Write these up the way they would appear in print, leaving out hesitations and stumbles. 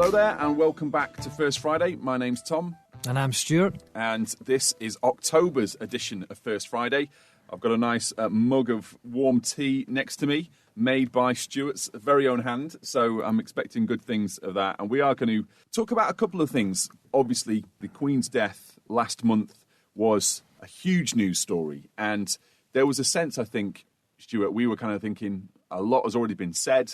Hello there and welcome back to First Friday. My name's Tom. And I'm Stuart. And this is October's edition of First Friday. I've got a nice mug of warm tea next to me, made by Stuart's very own hand. So I'm expecting good things of that. And we are going to talk about a couple of things. Obviously, the Queen's death last month was a huge news story. And there was a sense, I think, Stuart, we were kind of thinking a lot has already been said.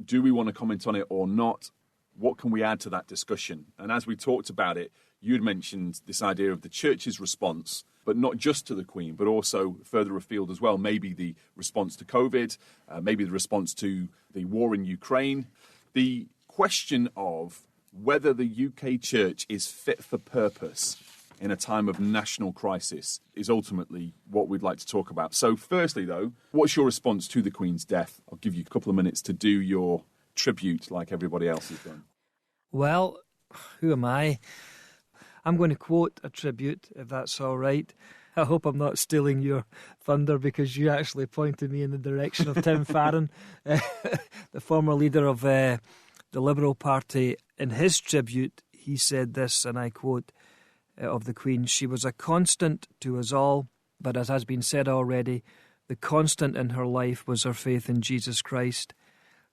Do we want to comment on it or not? What can we add to that discussion? And as we talked about it, you'd mentioned this idea of the church's response, but not just to the Queen, but also further afield as well. Maybe the response to COVID, maybe the response to the war in Ukraine. The question of whether the UK church is fit for purpose in a time of national crisis is ultimately what we'd like to talk about. So firstly, though, what's your response to the Queen's death? I'll give you a couple of minutes to do your tribute like everybody else has done. Well, who am I? I'm going to quote a tribute, if that's all right. I hope I'm not stealing your thunder because you actually pointed me in the direction of Tim Farron, the former leader of the Liberal Party. In his tribute, he said this, and I quote, of the Queen: "She was a constant to us all, but as has been said already, the constant in her life was her faith in Jesus Christ.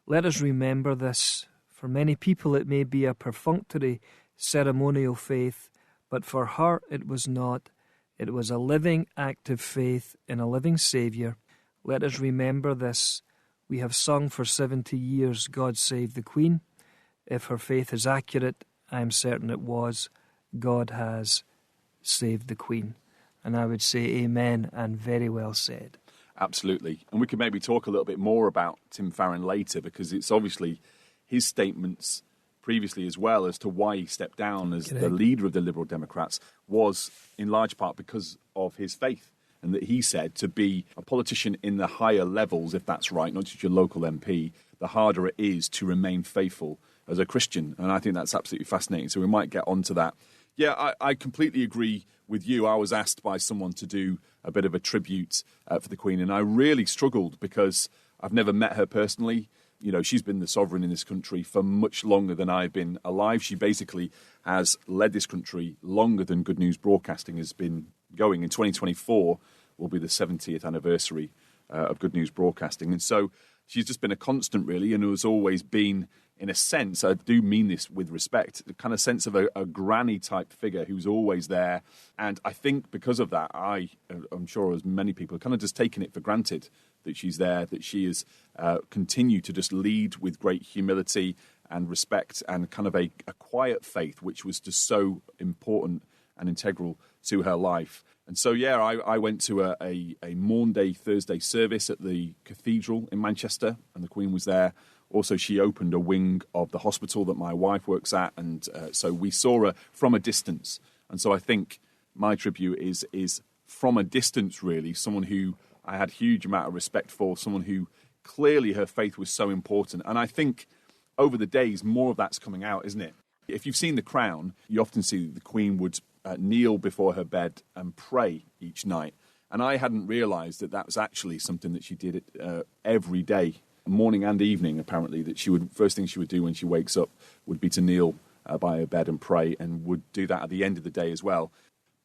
Let us remember this. For many people it may be a perfunctory, ceremonial faith, but for her it was not. It was a living, active faith in a living Saviour. Let us remember this. We have sung for 70 years, God Save the Queen. If her faith is accurate, I am certain it was. God has saved the Queen." And I would say amen, and very well said. Absolutely. And we could maybe talk a little bit more about Tim Farron later, because it's obviously his statements previously as well as to why he stepped down as the leader of the Liberal Democrats was in large part because of his faith. And that he said to be a politician in the higher levels, if that's right, not just your local MP, the harder it is to remain faithful as a Christian. And I think that's absolutely fascinating. So we might get onto that. Yeah, I completely agree with you. I was asked by someone to do a bit of a tribute for the Queen, and I really struggled because I've never met her personally. You know, she's been the sovereign in this country for much longer than I've been alive. She basically has led this country longer than Good News Broadcasting has been going. In 2024 will be the 70th anniversary of Good News Broadcasting. And so she's just been a constant, really, and has always been, in a sense, I do mean this with respect, the kind of sense of a granny-type figure who's always there. And I think because of that, I'm sure as many people have kind of just taken it for granted that she's there, that she has continued to just lead with great humility and respect and kind of a quiet faith, which was just so important and integral to her life. And so, yeah, I went to a Maunday Thursday service at the cathedral in Manchester, and the Queen was there. Also, she opened a wing of the hospital that my wife works at, and so we saw her from a distance. And so I think my tribute is from a distance, really, someone who I had a huge amount of respect for, someone who clearly her faith was so important. And I think over the days, more of that's coming out, isn't it? If you've seen The Crown, you often see the Queen would kneel before her bed and pray each night. And I hadn't realised that was actually something that she did every day, morning and evening, apparently, that first thing she would do when she wakes up would be to kneel by her bed and pray, and would do that at the end of the day as well.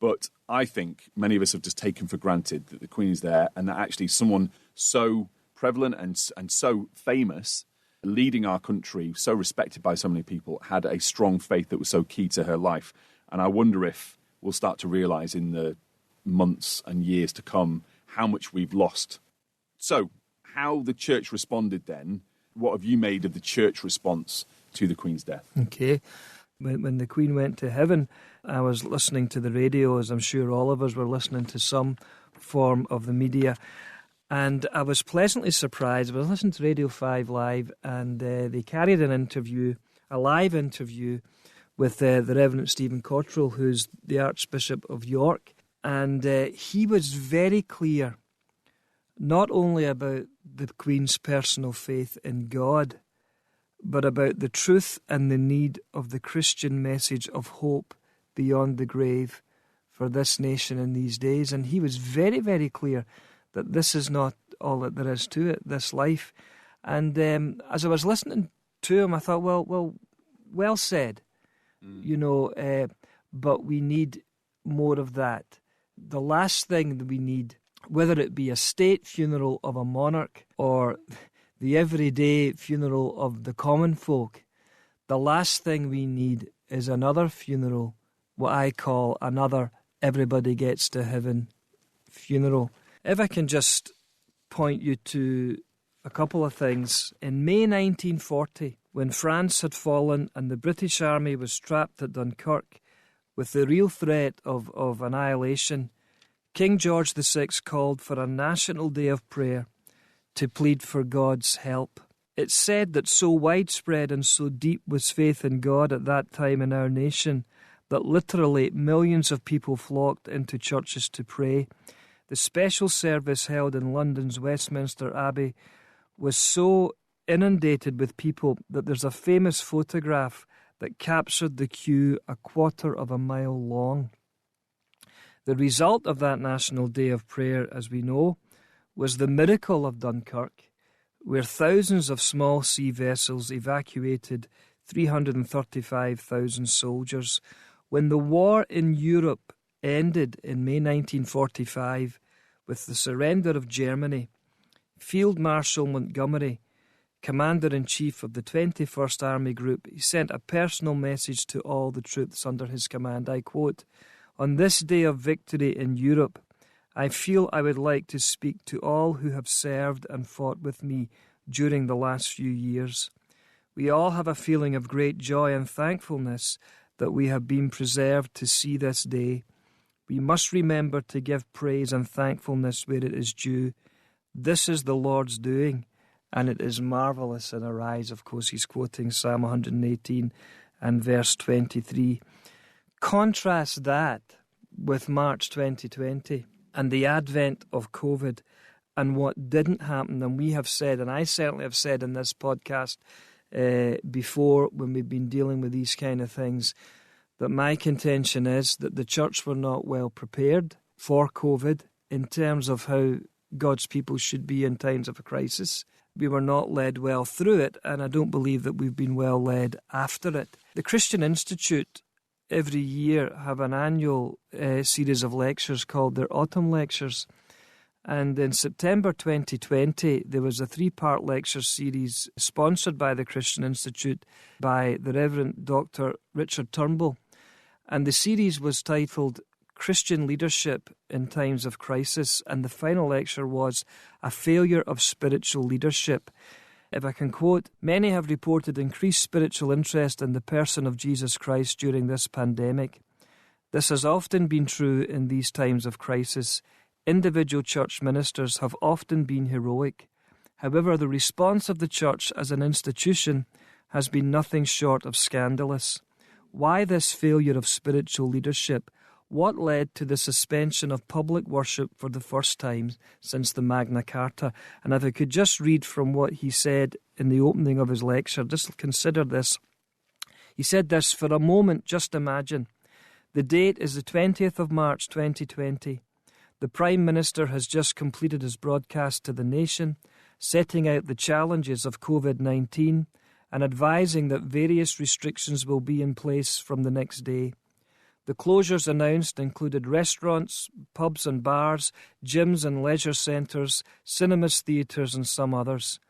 But I think many of us have just taken for granted that the Queen is there, and that actually someone so prevalent and so famous, leading our country, so respected by so many people, had a strong faith that was so key to her life. And I wonder if we'll start to realise in the months and years to come how much we've lost. So, how the church responded then, what have you made of the church response to the Queen's death? Okay. When the Queen went to heaven, I was listening to the radio, as I'm sure all of us were listening to some form of the media, and I was pleasantly surprised. I was listening to Radio 5 Live, and they carried a live interview with the Reverend Stephen Cottrell, who's the Archbishop of York, and he was very clear, not only about the Queen's personal faith in God, but about the truth and the need of the Christian message of hope beyond the grave for this nation in these days. And he was very, very clear that this is not all that there is to it, this life. And as I was listening to him, I thought, well, well said, but we need more of that. The last thing that we need, whether it be a state funeral of a monarch or the everyday funeral of the common folk, the last thing we need is another funeral, what I call another everybody gets to heaven funeral. If I can just point you to a couple of things. In May 1940, when France had fallen and the British Army was trapped at Dunkirk with the real threat of annihilation, King George VI called for a national day of prayer to plead for God's help. It's said that so widespread and so deep was faith in God at that time in our nation that literally millions of people flocked into churches to pray. The special service held in London's Westminster Abbey was so inundated with people that there's a famous photograph that captured the queue a quarter of a mile long. The result of that National Day of Prayer, as we know, was the miracle of Dunkirk, where thousands of small sea vessels evacuated 335,000 soldiers. When the war in Europe ended in May 1945 with the surrender of Germany, Field Marshal Montgomery, Commander-in-Chief of the 21st Army Group, he sent a personal message to all the troops under his command. I quote, "On this day of victory in Europe, I feel I would like to speak to all who have served and fought with me during the last few years. We all have a feeling of great joy and thankfulness that we have been preserved to see this day. We must remember to give praise and thankfulness where it is due. This is the Lord's doing, and it is marvellous in our eyes." Of course, he's quoting Psalm 118 and verse 23. Contrast that with March 2020 and the advent of COVID and what didn't happen. And we have said, and I certainly have said in this podcast before when we've been dealing with these kind of things, that my contention is that the church were not well prepared for COVID in terms of how God's people should be in times of a crisis. We were not led well through it, and I don't believe that we've been well led after it. The Christian Institute every year have an annual series of lectures called their Autumn Lectures. And in September 2020, there was a 3-part lecture series sponsored by the Christian Institute by the Reverend Dr. Richard Turnbull. And the series was titled Christian Leadership in Times of Crisis. And the final lecture was A Failure of Spiritual Leadership. If I can quote, "Many have reported increased spiritual interest in the person of Jesus Christ during this pandemic. This has often been true in these times of crisis. Individual church ministers have often been heroic. However, the response of the church as an institution has been nothing short of scandalous. Why this failure of spiritual leadership? What led to the suspension of public worship for the first time since the Magna Carta?" And if I could just read from what he said in the opening of his lecture, just consider this. He said this, "For a moment, just imagine. The date is the 20th of March 2020. The Prime Minister has just completed his broadcast to the nation, setting out the challenges of COVID-19 and advising that various restrictions will be in place from the next day. The closures announced included restaurants, pubs and bars, gyms and leisure centres, cinemas, theatres and some others.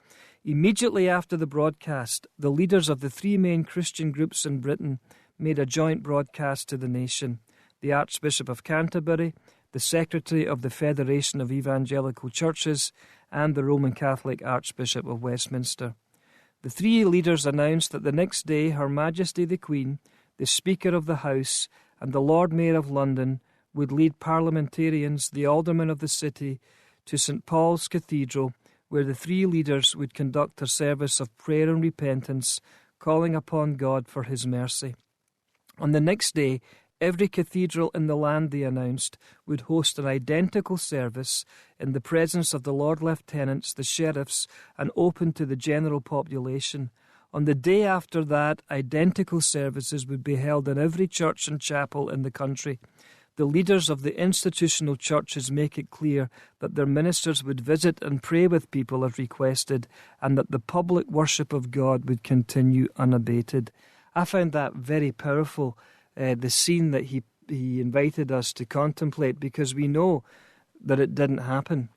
Immediately after the broadcast, the leaders of the 3 main Christian groups in Britain made a joint broadcast to the nation. The Archbishop of Canterbury, the Secretary of the Federation of Evangelical Churches, and the Roman Catholic Archbishop of Westminster. The 3 leaders announced that the next day Her Majesty the Queen, the Speaker of the House, and the Lord Mayor of London would lead parliamentarians, the aldermen of the city, to St. Paul's Cathedral, where the 3 leaders would conduct a service of prayer and repentance, calling upon God for his mercy. On the next day, every cathedral in the land, they announced, would host an identical service in the presence of the Lord Lieutenants, the sheriffs, and open to the general population. On the day after that, identical services would be held in every church and chapel in the country. The leaders of the institutional churches make it clear that their ministers would visit and pray with people as requested, and that the public worship of God would continue unabated. I found that very powerful, the scene that he invited us to contemplate, because we know that it didn't happen.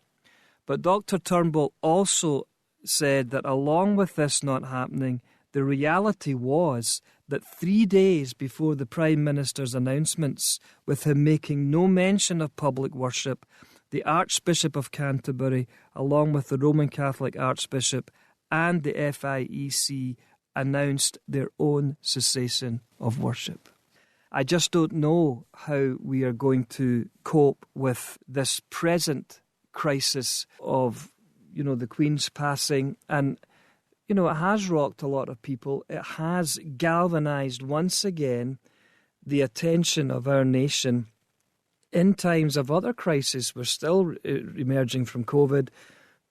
But Dr. Turnbull also said that along with this not happening, the reality was that 3 days before the Prime Minister's announcements, with him making no mention of public worship, the Archbishop of Canterbury, along with the Roman Catholic Archbishop and the FIEC, announced their own cessation of worship. I just don't know how we are going to cope with this present crisis of, the Queen's passing. And, it has rocked a lot of people. It has galvanised once again the attention of our nation in times of other crises. We're still emerging from COVID.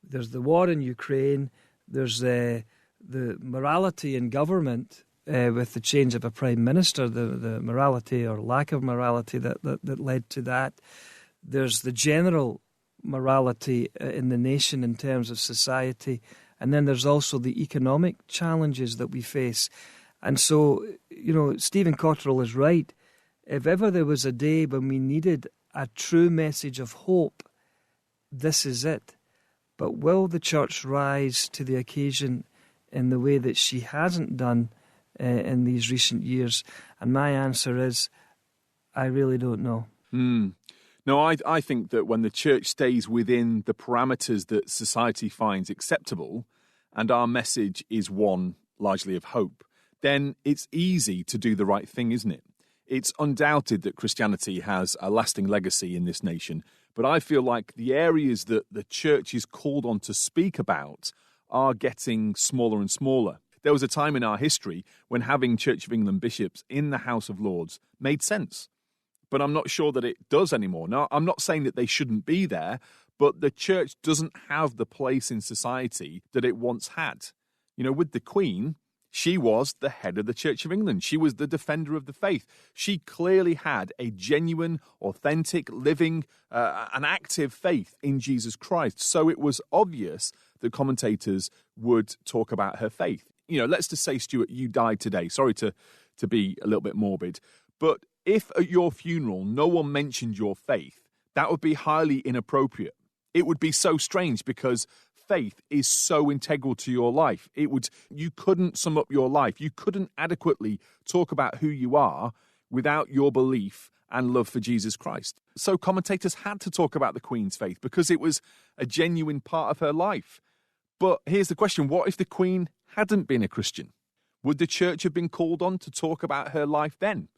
There's the war in Ukraine. There's the morality in government with the change of a prime minister, the morality or lack of morality that led to that. There's the general morality in the nation in terms of society. And then there's also the economic challenges that we face. And so, Stephen Cotterill is right. If ever there was a day when we needed a true message of hope, this is it. But will the church rise to the occasion in the way that she hasn't done in these recent years? And my answer is, I really don't know. No, I think that when the church stays within the parameters that society finds acceptable, and our message is one largely of hope, then it's easy to do the right thing, isn't it? It's undoubted that Christianity has a lasting legacy in this nation, but I feel like the areas that the church is called on to speak about are getting smaller and smaller. There was a time in our history when having Church of England bishops in the House of Lords made sense. But I'm not sure that it does anymore. Now, I'm not saying that they shouldn't be there, but the church doesn't have the place in society that it once had. With the Queen, she was the head of the Church of England. She was the defender of the faith. She clearly had a genuine, authentic, living, an active faith in Jesus Christ. So it was obvious that commentators would talk about her faith. Let's just say, Stuart, you died today. Sorry to be a little bit morbid, but if at your funeral no one mentioned your faith, that would be highly inappropriate. It would be so strange because faith is so integral to your life. You couldn't sum up your life. You couldn't adequately talk about who you are without your belief and love for Jesus Christ. So commentators had to talk about the Queen's faith because it was a genuine part of her life. But here's the question: what if the Queen hadn't been a Christian? Would the church have been called on to talk about her life then?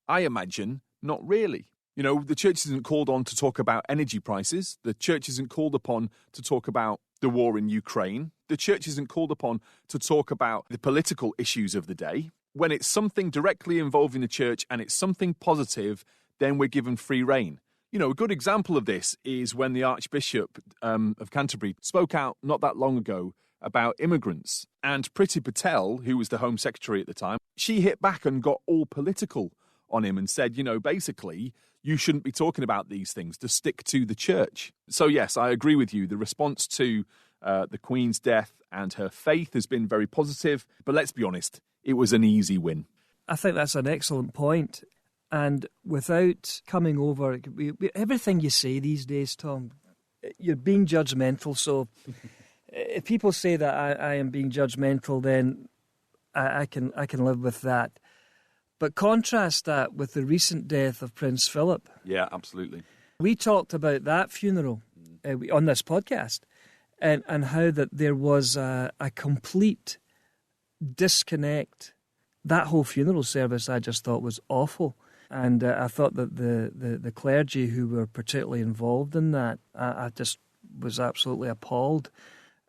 I imagine not really. The church isn't called on to talk about energy prices. The church isn't called upon to talk about the war in Ukraine. The church isn't called upon to talk about the political issues of the day. When it's something directly involving the church and it's something positive, then we're given free rein. A good example of this is when the Archbishop of Canterbury spoke out not that long ago about immigrants. And Priti Patel, who was the Home Secretary at the time, she hit back and got all political on him and said, basically, you shouldn't be talking about these things, to stick to the church. So, yes, I agree with you. The response to the Queen's death and her faith has been very positive. But let's be honest, it was an easy win. I think that's an excellent point. And without coming over, everything you say these days, Tom, you're being judgmental. So if people say that I am being judgmental, then I can live with that. But contrast that with the recent death of Prince Philip. Yeah, absolutely. We talked about that funeral on this podcast and how that there was a complete disconnect. That whole funeral service I just thought was awful. And I thought that the clergy who were particularly involved in that, I just was absolutely appalled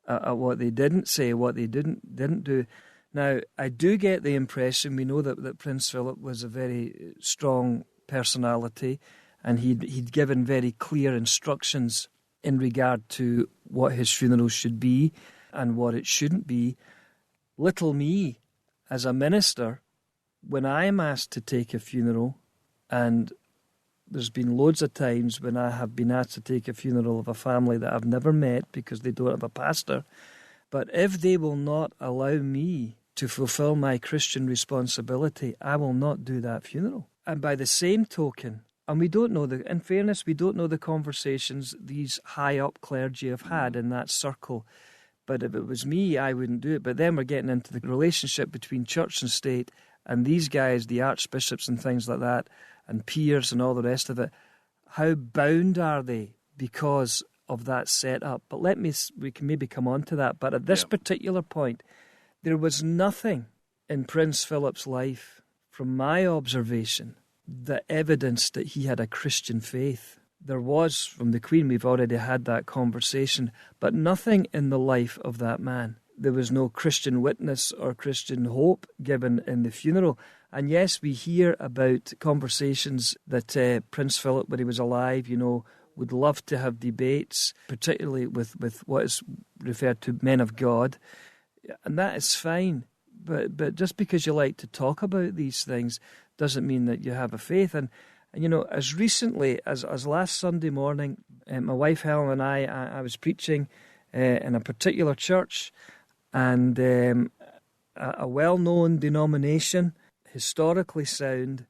at what they didn't say, what they didn't do. Now, I do get the impression, we know that Prince Philip was a very strong personality and he'd given very clear instructions in regard to what his funeral should be and what it shouldn't be. Little me, as a minister, when I'm asked to take a funeral, and there's been loads of times when I have been asked to take a funeral of a family that I've never met because they don't have a pastor, but if they will not allow me to fulfill my Christian responsibility, I will not do that funeral. And by the same token, and we don't know in fairness, we don't know the conversations these high up clergy have had in that circle. But if it was me, I wouldn't do it. But then we're getting into the relationship between church and state, and these guys, the archbishops and things like that, and peers and all the rest of it. How bound are they because of that setup? But we can maybe come on to that. But at this particular point, there was nothing in Prince Philip's life, from my observation, that evidenced that he had a Christian faith. There was, from the Queen, we've already had that conversation, but nothing in the life of that man. There was no Christian witness or Christian hope given in the funeral. And yes, we hear about conversations that Prince Philip, when he was alive, would love to have debates, particularly with what is referred to men of God. And that is fine. But just because you like to talk about these things doesn't mean that you have a faith. And as recently as last Sunday morning, my wife Helen and I was preaching in a particular church, and a well-known denomination, historically sound,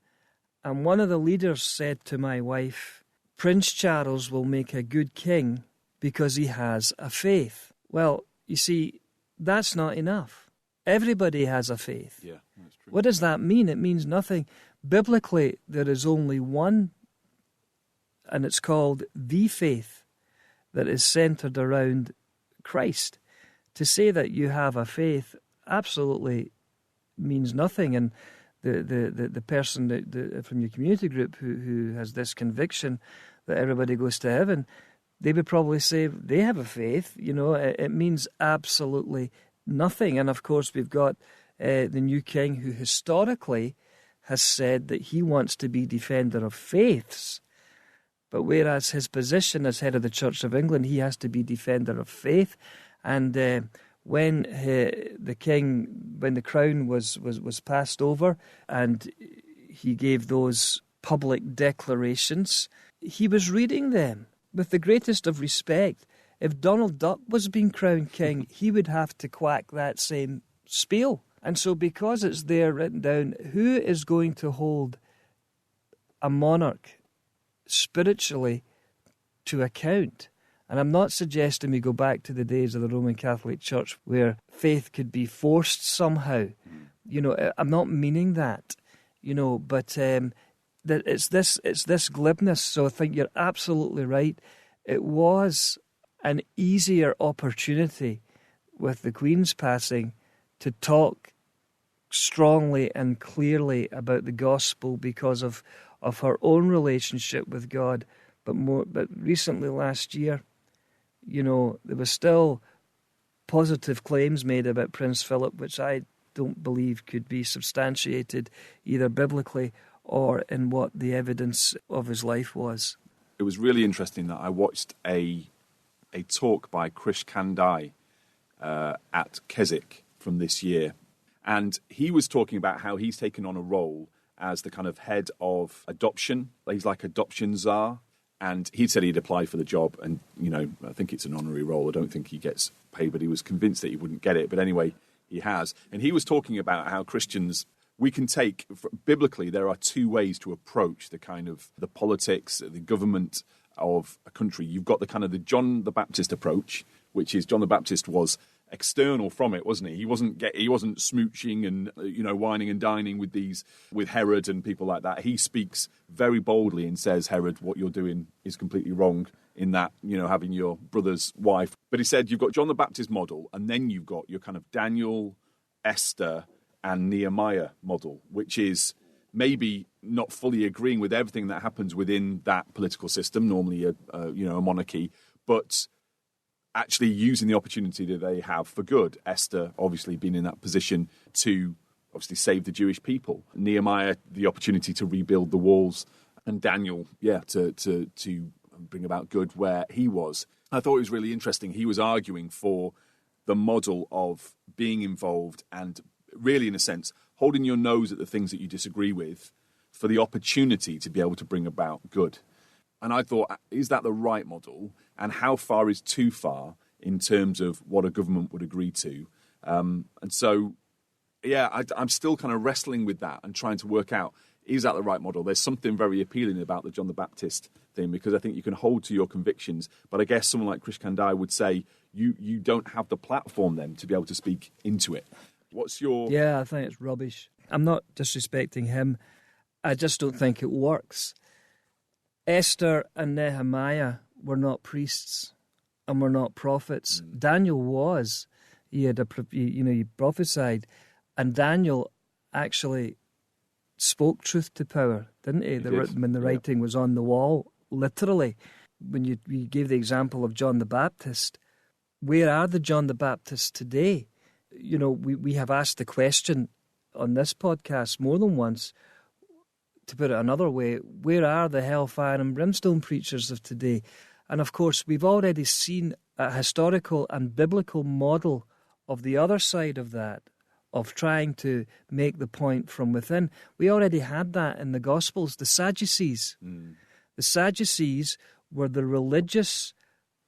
and one of the leaders said to my wife, Prince Charles will make a good king because he has a faith. Well, you see, that's not enough. Everybody has a faith. Yeah, that's true. What does that mean? It means nothing. Biblically, there is only one, and it's called the faith, that is centered around Christ. To say that you have a faith absolutely means nothing. And the person from your community group who has this conviction that everybody goes to heaven, they would probably say they have a faith. It means absolutely nothing. And of course, we've got the new king who historically has said that he wants to be defender of faiths. But whereas his position as head of the Church of England, he has to be defender of faith. And when the crown was passed over and he gave those public declarations, he was reading them with the greatest of respect. If Donald Duck was being crowned king, he would have to quack that same spiel. And so because it's there written down, who is going to hold a monarch spiritually to account? And I'm not suggesting we go back to the days of the Roman Catholic Church where faith could be forced somehow. I'm not meaning that, but that it's this glibness. So I think you're absolutely right. It was an easier opportunity with the Queen's passing to talk strongly and clearly about the gospel because of her own relationship with God. But recently, last year, there was still positive claims made about Prince Philip, which I don't believe could be substantiated either biblically or in what the evidence of his life was. It was really interesting that I watched a talk by Krish Kandai at Keswick from this year. And he was talking about how he's taken on a role as the kind of head of adoption. He's like adoption czar. And he said he'd apply for the job. And, I think it's an honorary role. I don't think he gets paid, but he was convinced that he wouldn't get it. But anyway, he has. And he was talking about how Christians, we can take, biblically, there are two ways to approach the kind of the politics, the government of a country. You've got the kind of the John the Baptist approach, which is John the Baptist was external from it, wasn't he? He wasn't smooching and whining and dining with Herod and people like that. He speaks very boldly and says, Herod, what you're doing is completely wrong in that, having your brother's wife. But he said you've got John the Baptist model, and then you've got your kind of Daniel, Esther, and Nehemiah model, which is maybe not fully agreeing with everything that happens within that political system, normally a monarchy, but actually using the opportunity that they have for good. Esther obviously being in that position to obviously save the Jewish people. Nehemiah, the opportunity to rebuild the walls. And Daniel, to bring about good where he was. I thought it was really interesting. He was arguing for the model of being involved and really, in a sense, holding your nose at the things that you disagree with for the opportunity to be able to bring about good. And I thought, is that the right model? And how far is too far in terms of what a government would agree to? And so I'm still kind of wrestling with that and trying to work out, is that the right model? There's something very appealing about the John the Baptist thing, because I think you can hold to your convictions. But I guess someone like Krish Kandai would say you don't have the platform then to be able to speak into it. What's your... Yeah, I think it's rubbish. I'm not disrespecting him. I just don't think it works. Esther and Nehemiah were not priests and were not prophets. Daniel was. He prophesied. And Daniel actually spoke truth to power, didn't he? When the writing was on the wall, literally. When you gave the example of John the Baptist, where are the John the Baptists today? You know, we have asked the question on this podcast more than once, to put it another way, where are the hellfire and brimstone preachers of today? And of course, we've already seen a historical and biblical model of the other side of that, of trying to make the point from within. We already had that in the Gospels, the Sadducees. The Sadducees were the religious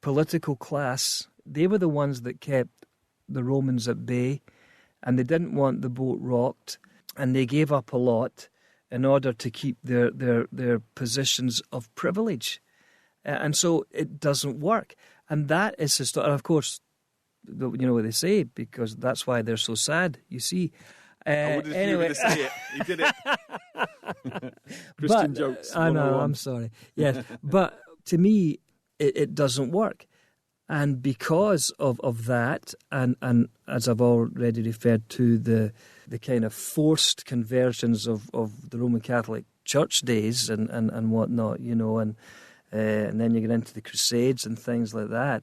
political class. They were the ones that kept the Romans at bay, and they didn't want the boat rocked, and they gave up a lot in order to keep their positions of privilege. And so it doesn't work. And that is historic. Of course, you know what they say, because that's why they're so sad, you see. I wondered if you were going to say it. You did it. Christian jokes. I know, I'm sorry. Yes, but to me, it doesn't work. And because of that, and as I've already referred to, the kind of forced conversions of the Roman Catholic Church days and whatnot, you know, and then you get into the Crusades and things like that.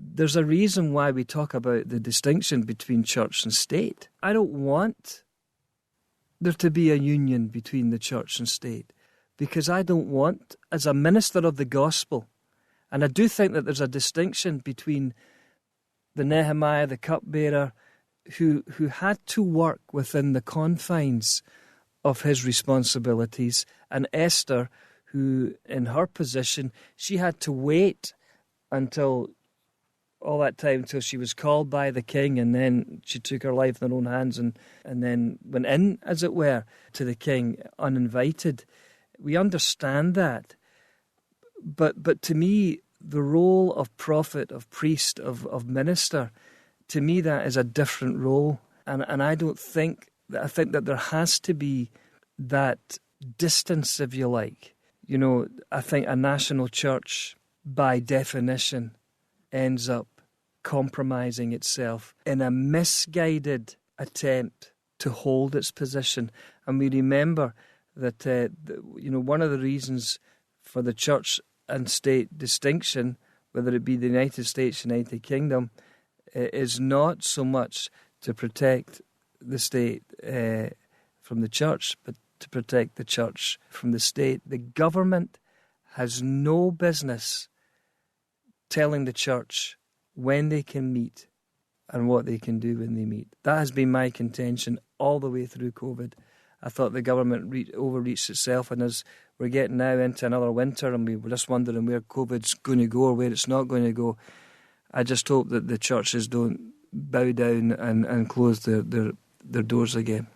There's a reason why we talk about the distinction between church and state. I don't want there to be a union between the church and state, because I don't want, as a minister of the gospel, and I do think that there's a distinction between the Nehemiah, the cupbearer, who had to work within the confines of his responsibilities, and Esther, who, in her position, she had to wait until all that time until she was called by the king, and then she took her life in her own hands and then went in, as it were, to the king uninvited. We understand that. But to me, the role of prophet, of priest, of minister, to me that is a different role. And I don't think, I think that there has to be that distance, if you like. You know, I think a national church, by definition, ends up compromising itself in a misguided attempt to hold its position. And we remember that, one of the reasons for the church and state distinction, whether it be the United States, United Kingdom, is not so much to protect the state from the church, but to protect the church from the state. The government has no business telling the church when they can meet and what they can do when they meet. That has been my contention all the way through COVID. I thought the government overreached itself, and as we're getting now into another winter and we're just wondering where COVID's going to go or where it's not going to go, I just hope that the churches don't bow down and close their doors again.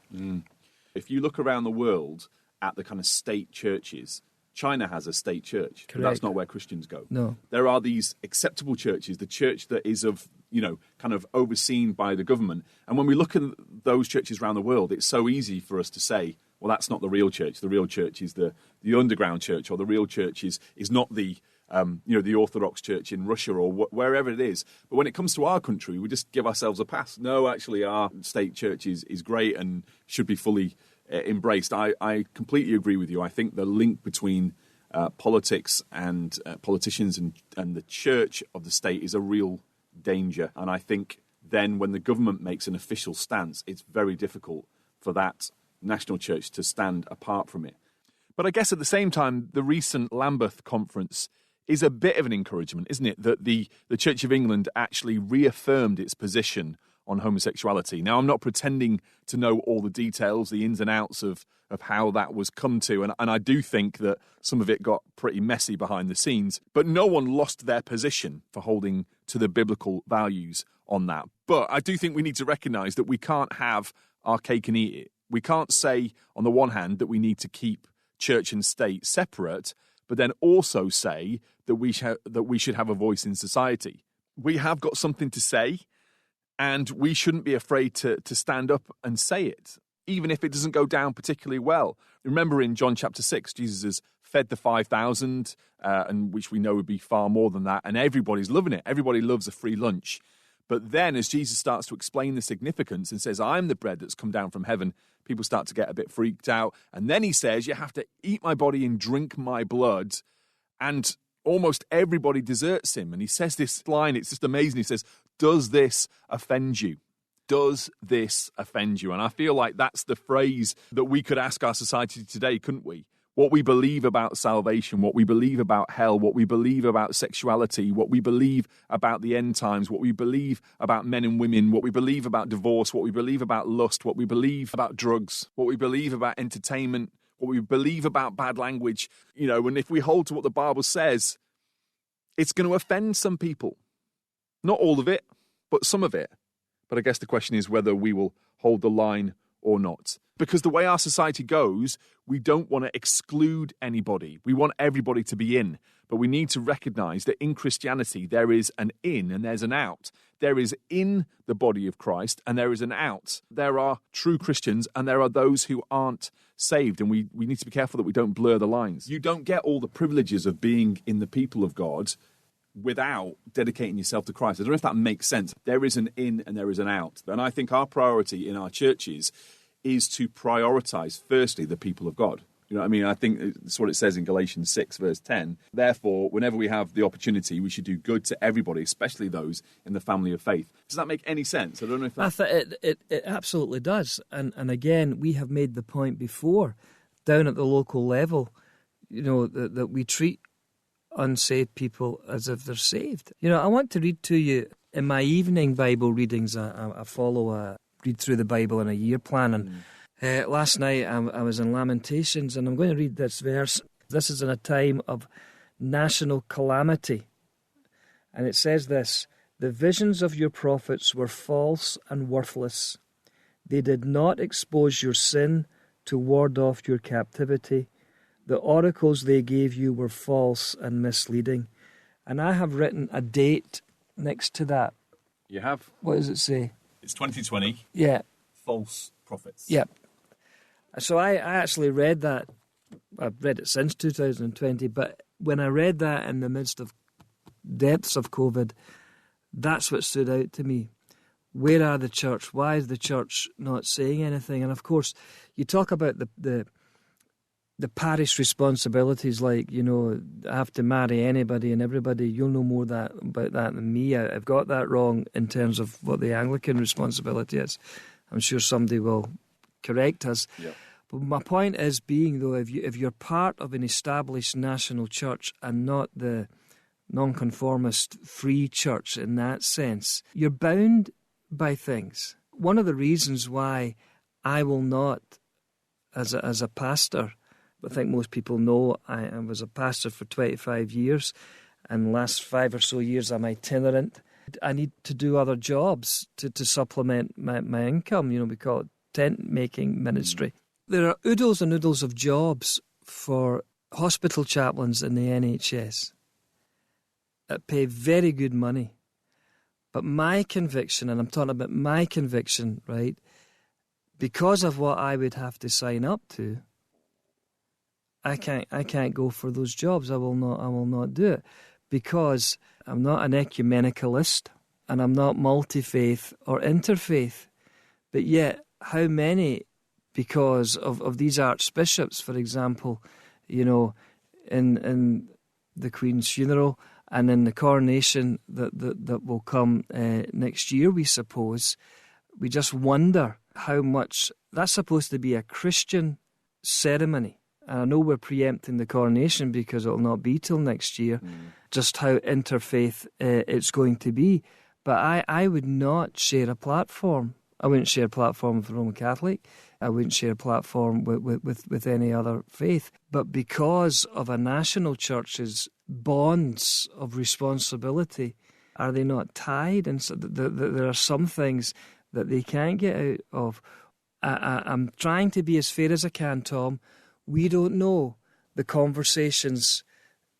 If you look around the world at the kind of state churches, China has a state church, but that's not where Christians go. No. There are these acceptable churches, the church that is of, kind of overseen by the government. And when we look at those churches around the world, it's so easy for us to say, well, that's not the real church. The real church is the underground church, or the real church is not the the Orthodox Church in Russia or wherever it is. But when it comes to our country, we just give ourselves a pass. No, actually, our state church is great and should be fully embraced. I completely agree with you. I think the link between politics and politicians and the church of the state is a real danger. And I think then when the government makes an official stance, it's very difficult for that national church to stand apart from it. But I guess at the same time, the recent Lambeth conference is a bit of an encouragement, isn't it? That the Church of England actually reaffirmed its position on homosexuality. Now, I'm not pretending to know all the details, the ins and outs of how that was come to, and I do think that some of it got pretty messy behind the scenes, but no one lost their position for holding to the biblical values on that. But I do think we need to recognise that we can't have our cake and eat it. We can't say, on the one hand, that we need to keep church and state separate, but then also say that we should have a voice in society. We have got something to say, and we shouldn't be afraid to stand up and say it, even if it doesn't go down particularly well. Remember in John chapter 6, Jesus has fed the 5,000, and which we know would be far more than that, and everybody's loving it. Everybody loves a free lunch. But then as Jesus starts to explain the significance and says, I'm the bread that's come down from heaven, people start to get a bit freaked out. And then he says, you have to eat my body and drink my blood. And almost everybody deserts him. And he says this line, it's just amazing. He says, does this offend you? Does this offend you? And I feel like that's the phrase that we could ask our society today, couldn't we? What we believe about salvation, what we believe about hell, what we believe about sexuality, what we believe about the end times, what we believe about men and women, what we believe about divorce, what we believe about lust, what we believe about drugs, what we believe about entertainment, what we believe about bad language. You know, and if we hold to what the Bible says, it's going to offend some people. Not all of it, but some of it. But I guess the question is whether we will hold the line or not. Because the way our society goes, we don't want to exclude anybody. We want everybody to be in. But we need to recognise that in Christianity, there is an in and there's an out. There is in the body of Christ and there is an out. There are true Christians and there are those who aren't saved. And we need to be careful that we don't blur the lines. You don't get all the privileges of being in the people of God without dedicating yourself to Christ. I don't know if that makes sense. There is an in and there is an out. And I think our priority in our churches is to prioritise, firstly, the people of God. You know what I mean? I think it's what it says in Galatians 6, verse 10. Therefore, whenever we have the opportunity, we should do good to everybody, especially those in the family of faith. Does that make any sense? I don't know if that... It absolutely does. And again, we have made the point before, down at the local level, you know, that we treat unsaved people as if they're saved. You know, I want to read to you in my evening Bible readings. I read through the Bible in a year plan, and last night I was in Lamentations, and I'm going to read this verse. This is in a time of national calamity, and it says this: the visions of your prophets were false and worthless. They did not expose your sin to ward off your captivity. The oracles they gave you were false and misleading. And I have written a date next to that. You have? What does it say? It's 2020. Yeah. False prophets. Yep. So I actually read that. I've read it since 2020, but when I read that in the midst of depths of COVID, that's what stood out to me. Where are the church? Why is the church not saying anything? And of course, you talk about the parish responsibilities, like, you know, I have to marry anybody and everybody. You'll know more about that than me. I've got that wrong in terms of what the Anglican responsibility is. I'm sure somebody will correct us. Yep. But my point is being, though, if you're part of an established national church and not the nonconformist free church in that sense, you're bound by things. One of the reasons why I will not, as a pastor, I think most people know I was a pastor for 25 years, and the last 5 or so years I'm itinerant. I need to do other jobs to supplement my income. You know, we call it tent-making ministry. There are oodles and oodles of jobs for hospital chaplains in the NHS that pay very good money. But my conviction, and I'm talking about my conviction, right, because of what I would have to sign up to, I can't go for those jobs. I will not do it, because I'm not an ecumenicalist and I'm not multi-faith or interfaith. But yet, how many, because of these archbishops, for example, you know, in the Queen's funeral and in the coronation that will come next year, we suppose, we just wonder how much that's supposed to be a Christian ceremony. And I know we're preempting the coronation because it'll not be till next year, just how interfaith it's going to be. But I would not share a platform. I wouldn't share a platform with the Roman Catholic. I wouldn't share a platform with any other faith. But because of a national church's bonds of responsibility, Are they not tied? And so there are some things that they can't get out of. I'm trying to be as fair as I can, Tom. We don't know the conversations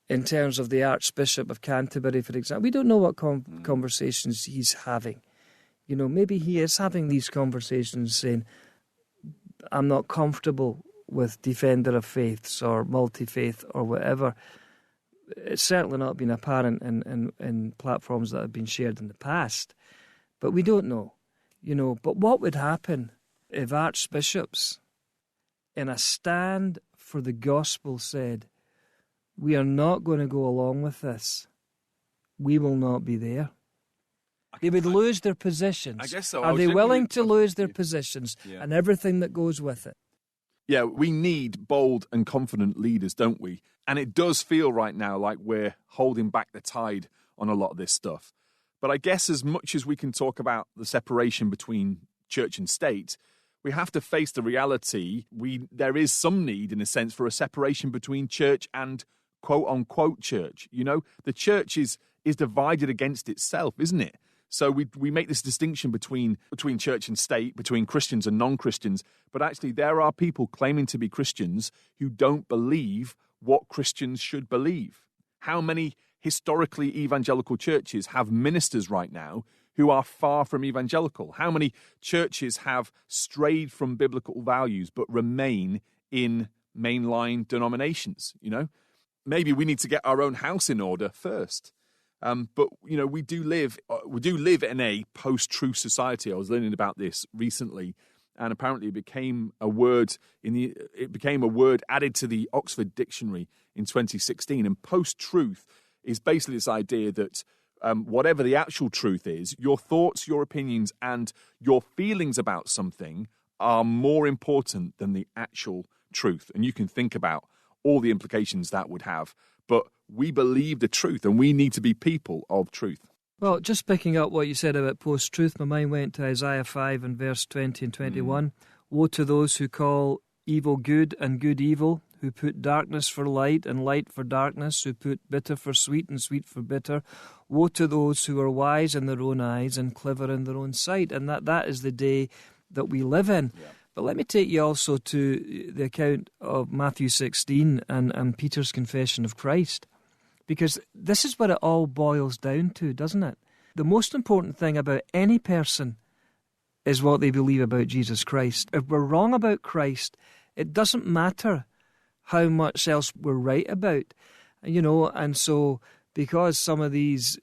in terms of the Archbishop of Canterbury, for example. We don't know what conversations he's having. You know, maybe he is having these conversations saying, I'm not comfortable with defender of faiths or multi-faith or whatever. It's certainly not been apparent in platforms that have been shared in the past. But we don't know, you know. But what would happen if archbishops, in a stand for the gospel, said, we are not going to go along with this. We will not be there. They would lose their positions. I guess so. Are they willing to lose their positions and everything that goes with it? Yeah, we need bold and confident leaders, don't we? And it does feel right now like we're holding back the tide on a lot of this stuff. But I guess as much as we can talk about the separation between church and state, we have to face the reality. There is some need, in a sense, for a separation between church and quote-unquote church. You know, the church is divided against itself, isn't it? So we make this distinction between church and state, between Christians and non-Christians, but actually there are people claiming to be Christians who don't believe what Christians should believe. How many historically evangelical churches have ministers right now who are far from evangelical? How many churches have strayed from biblical values but remain in mainline denominations, you know? Maybe we need to get our own house in order first. But you know, we do live in a post-truth society. I was learning about this recently, and apparently it became a word added to the Oxford Dictionary in 2016. And post-truth is basically this idea that whatever the actual truth is, your thoughts, your opinions, and your feelings about something are more important than the actual truth. And you can think about all the implications that would have. But we believe the truth, and we need to be people of truth. Well, just picking up what you said about post-truth, my mind went to Isaiah 5 and verse 20 and 21. Woe to those who call evil good and good evil, who put darkness for light and light for darkness, who put bitter for sweet and sweet for bitter. Woe to those who are wise in their own eyes and clever in their own sight. And that is the day that we live in. Yeah. But let me take you also to the account of Matthew 16 and Peter's confession of Christ. Because this is what it all boils down to, doesn't it? The most important thing about any person is what they believe about Jesus Christ. If we're wrong about Christ, it doesn't matter how much else we're right about. You know, and so because some of these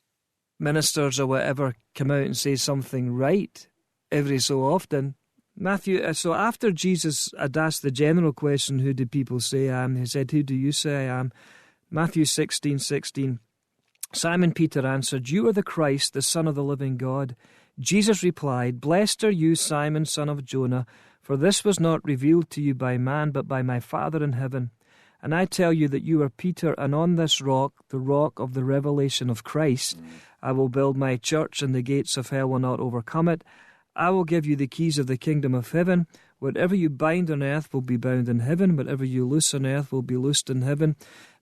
ministers or whatever come out and say something right every so often, so after Jesus had asked the general question, who do people say I am? He said, who do you say I am? Matthew 16:16. Simon Peter answered, you are the Christ, the Son of the living God. Jesus replied, blessed are you, Simon, son of Jonah, for this was not revealed to you by man, but by my Father in heaven. And I tell you that you are Peter, and on this rock, the rock of the revelation of Christ, I will build my church, and the gates of hell will not overcome it. I will give you the keys of the kingdom of heaven. Whatever you bind on earth will be bound in heaven. Whatever you loose on earth will be loosed in heaven.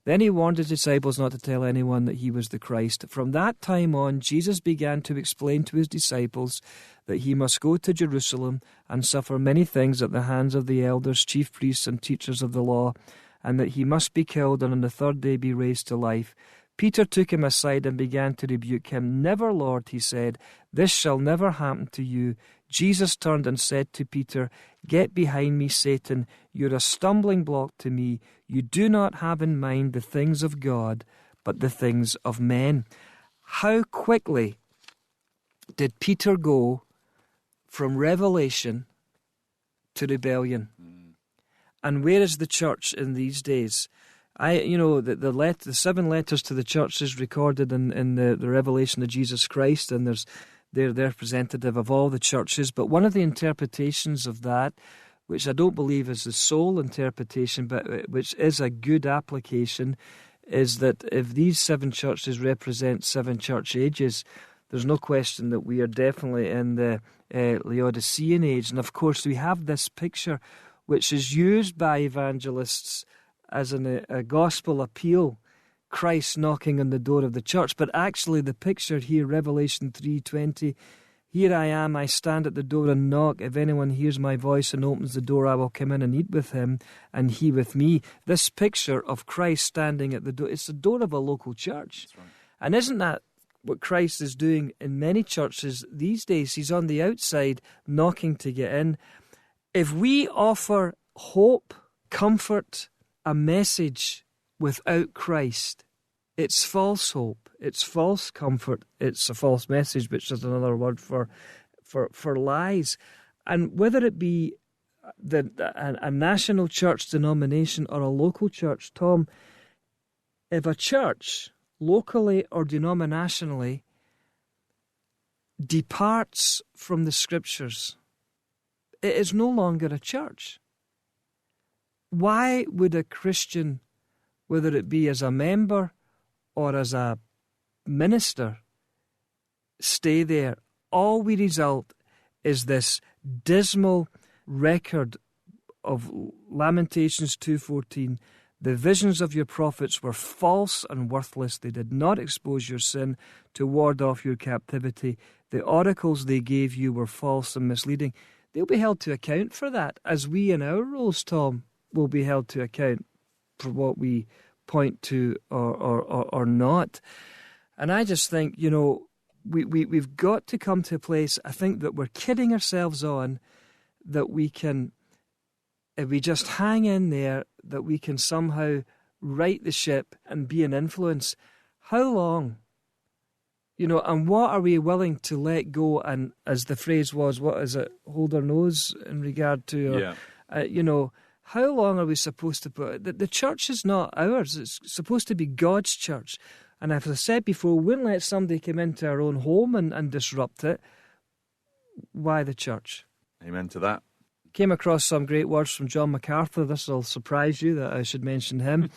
Then he warned his disciples not to tell anyone that he was the Christ. From that time on, Jesus began to explain to his disciples that he must go to Jerusalem and suffer many things at the hands of the elders, chief priests, and teachers of the law, and that he must be killed and on the third day be raised to life. Peter took him aside and began to rebuke him. Never, Lord, he said, this shall never happen to you. Jesus turned and said to Peter, get behind me, Satan. You're a stumbling block to me. You do not have in mind the things of God, but the things of men. How quickly did Peter go from revelation to rebellion? And where is the church in these days? The 7 letters to the churches recorded in the revelation of Jesus Christ, and they're representative of all the churches. But one of the interpretations of that, which I don't believe is the sole interpretation, but which is a good application, is that if these 7 churches represent 7 church ages, there's no question that we are definitely in the Laodicean age. And of course, we have this picture which is used by evangelists as a gospel appeal Christ knocking on the door of the church, but actually the picture here, Revelation 3:20, here I am, I stand at the door and knock. If anyone hears my voice and opens the door, I will come in and eat with him and he with me. This picture of Christ standing at the door, it's the door of a local church. That's right. And isn't that what Christ is doing in many churches these days? He's on the outside knocking to get in. If we offer hope, comfort, a message without Christ, it's false hope, it's false comfort, it's a false message, which is another word for lies. And whether it be a national church denomination or a local church, Tom, if a church, locally or denominationally, departs from the Scriptures, it is no longer a church. Why would a Christian, whether it be as a member or as a minister, stay there? All we result is this dismal record of Lamentations 2:14. The visions of your prophets were false and worthless. They did not expose your sin to ward off your captivity. The oracles they gave you were false and misleading. They'll be held to account for that, as we in our roles, Tom, will be held to account for what we point to or not. And I just think, we've got to come to a place, I think, that we're kidding ourselves on, that we can, if we just hang in there, that we can somehow right the ship and be an influence. How long? And what are we willing to let go? And as the phrase was, what is it? Hold our nose in regard to, how long are we supposed to put it? The church is not ours. It's supposed to be God's church. And as I said before, we wouldn't let somebody come into our own home and disrupt it. Why the church? Amen to that. Came across some great words from John MacArthur. This will surprise you that I should mention him.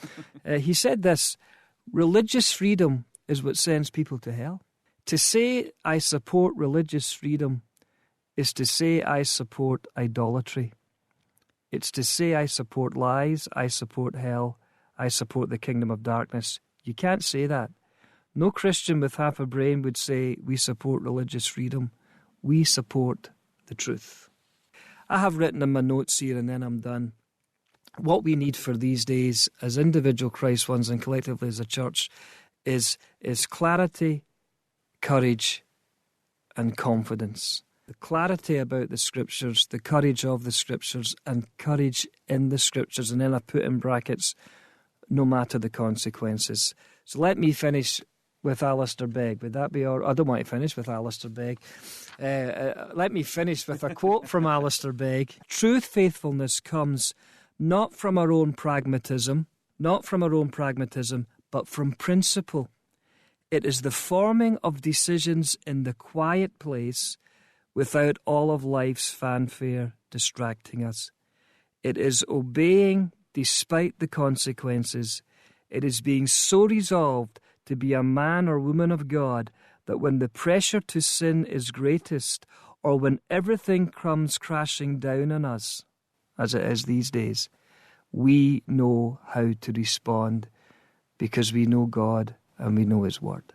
He said this: religious freedom is what sends people to hell. To say I support religious freedom is to say I support idolatry. It's to say I support lies, I support hell, I support the kingdom of darkness. You can't say that. No Christian with half a brain would say we support religious freedom. We support the truth. I have written in my notes here, and then I'm done. What we need for these days as individual Christ ones and collectively as a church is clarity, courage, and confidence. The clarity about the Scriptures, the courage of the Scriptures, and courage in the Scriptures. And then I put in brackets, no matter the consequences. So let me finish with Alistair Begg. Would that be all right? I don't want to finish with Alistair Begg. Let me finish with a quote from Alistair Begg. Truth faithfulness comes not from our own pragmatism, but from principle. It is the forming of decisions in the quiet place without all of life's fanfare distracting us. It is obeying despite the consequences. It is being so resolved to be a man or woman of God that when the pressure to sin is greatest, or when everything comes crashing down on us, as it is these days, we know how to respond because we know God and we know His Word.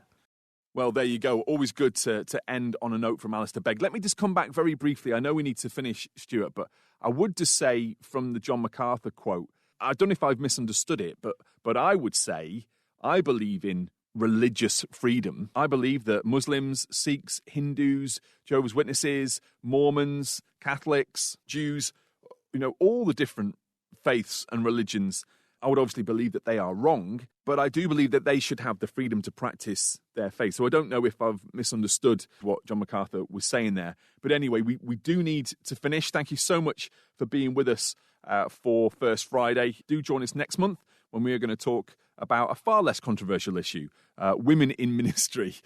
Well, there you go. Always good to end on a note from Alistair Begg. Let me just come back very briefly. I know we need to finish, Stuart, but I would just say from the John MacArthur quote, I don't know if I've misunderstood it, but I would say I believe in religious freedom. I believe that Muslims, Sikhs, Hindus, Jehovah's Witnesses, Mormons, Catholics, Jews, all the different faiths and religions, I would obviously believe that they are wrong, but I do believe that they should have the freedom to practice their faith. So I don't know if I've misunderstood what John MacArthur was saying there. But anyway, we do need to finish. Thank you so much for being with us for First Friday. Do join us next month when we are going to talk about a far less controversial issue, women in ministry.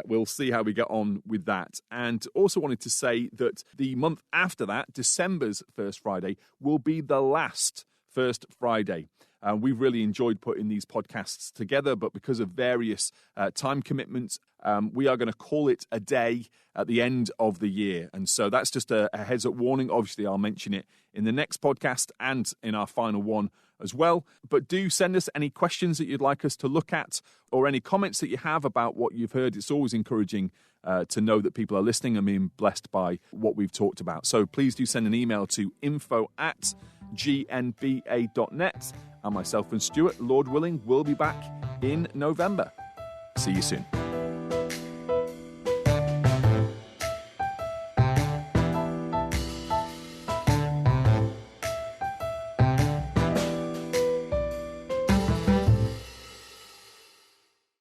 We'll see how we get on with that. And also wanted to say that the month after that, December's First Friday, will be the last First Friday. We've really enjoyed putting these podcasts together, but because of various time commitments, we are going to call it a day at the end of the year. And so that's just a heads-up warning. Obviously, I'll mention it in the next podcast and in our final one as well. But do send us any questions that you'd like us to look at or any comments that you have about what you've heard. It's always encouraging to know that people are listening and being blessed by what we've talked about. So please do send an email to info@gnba.net. And myself and Stuart, Lord willing, will be back in November. See you soon.